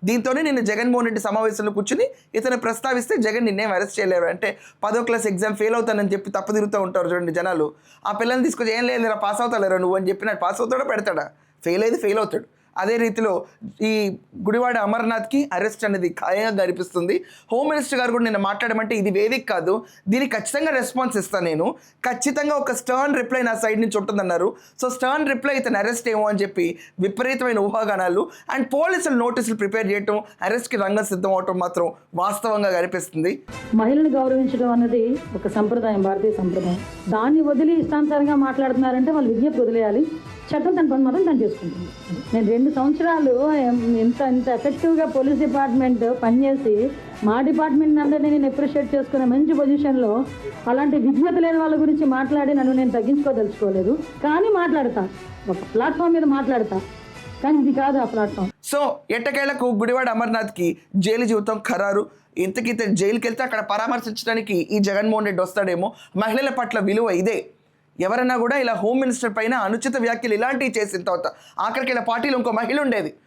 దీంతోనే నేను జగన్మోహన్ రెడ్డి సమావేశంలో కూర్చుని ఇతను ప్రస్తావిస్తే జగన్ నిన్నేం అరెస్ట్ చేయలేరు అంటే 10వ క్లాస్ ఎగ్జామ్ ఫెయిల్ అవుతానని చెప్పి తప్పుదిరుగుతూ ఉంటారు చూడండి జనాలు. ఆ పిల్లల్ని తీసుకొచ్చి ఏం లేదు పాస్ అవుతాలేరా నువ్వు అని చెప్పినట్టు పాస్ అవుతాడో పెడతాడా? ఫెయిల్ అయితే ఫెయిల్ అవుతాడు. అదే రీతిలో ఈ గుడివాడ అమర్నాథ్కి అరెస్ట్ అనేది ఖాయంగా అనిపిస్తుంది. హోమ్ మినిస్టర్ గారు కూడా నేను మాట్లాడమంటే ఇది వేదిక కాదు, దీనికి ఖచ్చితంగా రెస్పాన్స్ ఇస్తాను, నేను ఖచ్చితంగా ఒక స్టర్న్ రిప్లై నా సైడ్ నుంచి ఉంటుందన్నారు. సో స్టర్న్ రిప్లై ఇతను అరెస్ట్ ఏమో అని చెప్పి విపరీతమైన ఊహాగానాలు అండ్ పోలీసులు నోటీసులు ప్రిపేర్ చేయటం, అరెస్ట్కి రంగం సిద్ధం అవటం మాత్రం వాస్తవంగా కనిపిస్తుంది. మహిళను గౌరవించడం అన్నది ఒక సంప్రదాయం, భారతీయ సంప్రదాయం. దాన్ని వదిలి ఇష్టానుసారంగా మాట్లాడుతున్నారంటే వాళ్ళు విజ్ఞప్తి వదిలేయాలి. చట్టం తన పని మాత్రం తను చేసుకుంటుంది. నేను 2 సంవత్సరాలు ఇంత ఎఫెక్టివ్గా పోలీస్ డిపార్ట్మెంట్ పనిచేసి మా డిపార్ట్మెంట్ అందరినీ నేను అప్రిషియేట్ చేసుకునే మంచి పొజిషన్లో అలాంటి విజ్ఞత లేని వాళ్ళ గురించి మాట్లాడి నన్ను నేను తగ్గించుకోదలుచుకోలేదు. కానీ మాట్లాడతా, ఒక ప్లాట్ఫామ్ మీద మాట్లాడతా, కానీ ఇది కాదు ఆ ప్లాట్ఫామ్. సో ఎట్టకేళ్లకు గుడివాడ అమర్నాథ్కి జైలు జీవితం ఖరారు. ఇంతకీ జైలుకి వెళ్తే అక్కడ పరామర్శించడానికి ఈ జగన్మోహన్ రెడ్డి వస్తాడేమో. మహిళల పట్ల విలువ ఇదే. ఎవరైనా కూడా ఇలా హోమ్ మినిస్టర్ పైన అనుచిత వ్యాఖ్యలు ఇలాంటివి చేసిన తర్వాత ఆఖరికి ఇలా పార్టీలో ఇంకో మహిళ ఉండేది,